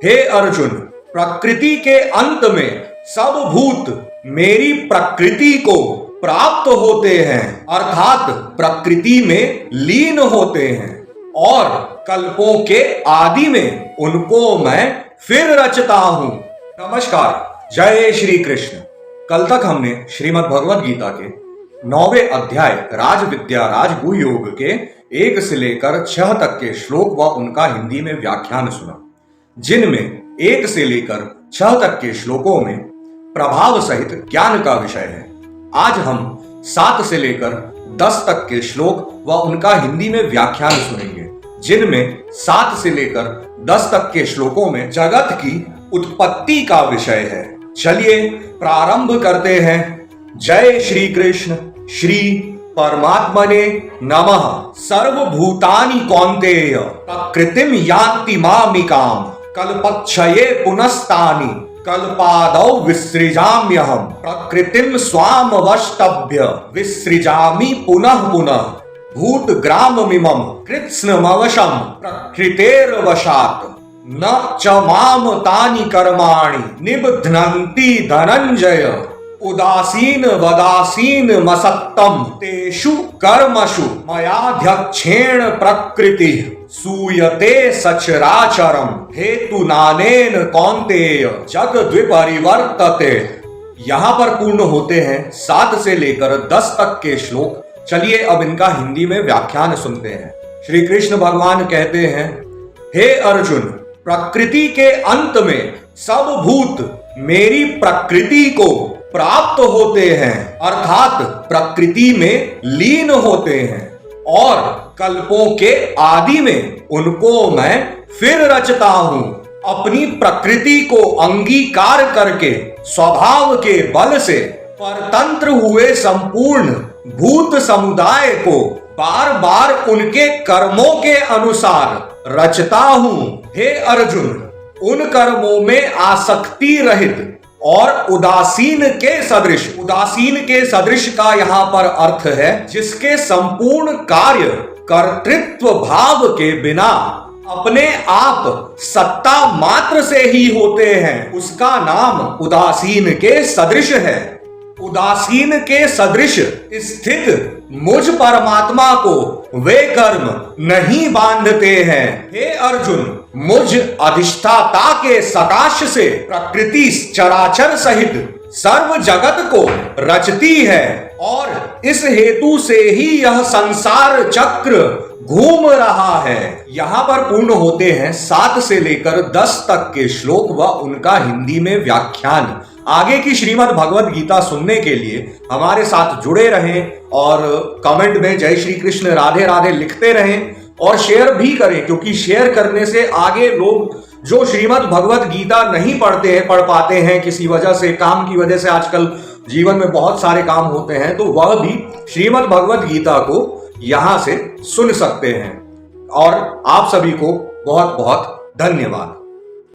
हे अर्जुन, प्रकृति के अंत में सब भूत मेरी प्रकृति को प्राप्त होते हैं, अर्थात प्रकृति में लीन होते हैं, और कल्पों के आदि में उनको मैं फिर रचता हूं। नमस्कार, जय श्री कृष्ण। कल तक हमने श्रीमद् भगवद गीता के 9वें अध्याय राजविद्या राजगुह योग के 1 से लेकर 6 तक के श्लोक व उनका हिंदी में व्याख्यान सुना, जिनमें 1 से लेकर 6 तक के श्लोकों में प्रभाव सहित ज्ञान का विषय है। आज हम 7 से लेकर 10 तक के श्लोक व उनका हिंदी में व्याख्यान सुनेंगे, जिनमें 7 से लेकर 10 तक के श्लोकों में जगत की उत्पत्ति का विषय है। चलिए प्रारंभ करते हैं। जय श्री कृष्ण। श्री परमात्मने नमः। सर्वभूतानि कौन्तेय प्रकृतिम यान्ति मामिकाम् कल्पक्षये पुनस्तानि कल्पादौ विसृजाम्यहम् प्रकृतिम स्वामवष्टभ्य विसृजामि पुनः पुनः भूतग्राममिमं कृत्स्नमवशं प्रकृतेर्वशात् न च माम तानि कर्माणि निबध्नन्ति धनंजय उदासीन वदासीन मसक्तम तेषु कर्मसु मयाध्यक्षेण प्रकृति सूयते सचराचरम हेतुनानेन कौन्तेय जगद्विपरिवर्तते। यहाँ पर पूर्ण होते हैं 7 से लेकर 10 तक के श्लोक। चलिए अब इनका हिंदी में व्याख्यान सुनते हैं। श्री कृष्ण भगवान कहते हैं, हे अर्जुन, प्रकृति के अंत में सब भूत मेरी प्रकृति को प्राप्त होते हैं, अर्थात प्रकृति में लीन होते हैं, और कल्पों के आदि में उनको मैं फिर रचता हूं। अपनी प्रकृति को अंगीकार करके स्वभाव के बल से परतंत्र हुए संपूर्ण भूत समुदाय को बार बार उनके कर्मों के अनुसार रचता हूं। हे अर्जुन, उन कर्मों में आसक्ति रहित और उदासीन के सदृश का यहाँ पर अर्थ है जिसके संपूर्ण कार्य कर्तृत्व भाव के बिना अपने आप सत्ता मात्र से ही होते हैं, उसका नाम उदासीन के सदृश है। उदासीन के सदृश स्थित मुझ परमात्मा को वे कर्म नहीं बांधते हैं। हे अर्जुन, मुझ अधिष्ठाता के सकाश से प्रकृति चराचर सहित सर्व जगत को रचती है, और इस हेतु से ही यह संसार चक्र घूम रहा है। यहाँ पर पूर्ण होते हैं 7 से लेकर 10 तक के श्लोक व उनका हिंदी में व्याख्यान। आगे की श्रीमद् भगवद गीता सुनने के लिए हमारे साथ जुड़े रहें और कमेंट में जय श्री कृष्ण राधे राधे लिखते रहें और शेयर भी करें, क्योंकि शेयर करने से आगे लोग जो श्रीमद् भगवद गीता नहीं पढ़ पाते हैं किसी वजह से, काम की वजह से आजकल जीवन में बहुत सारे काम होते हैं, तो वह भी श्रीमद् भगवद गीता को यहां से सुन सकते हैं। और आप सभी को बहुत बहुत धन्यवाद।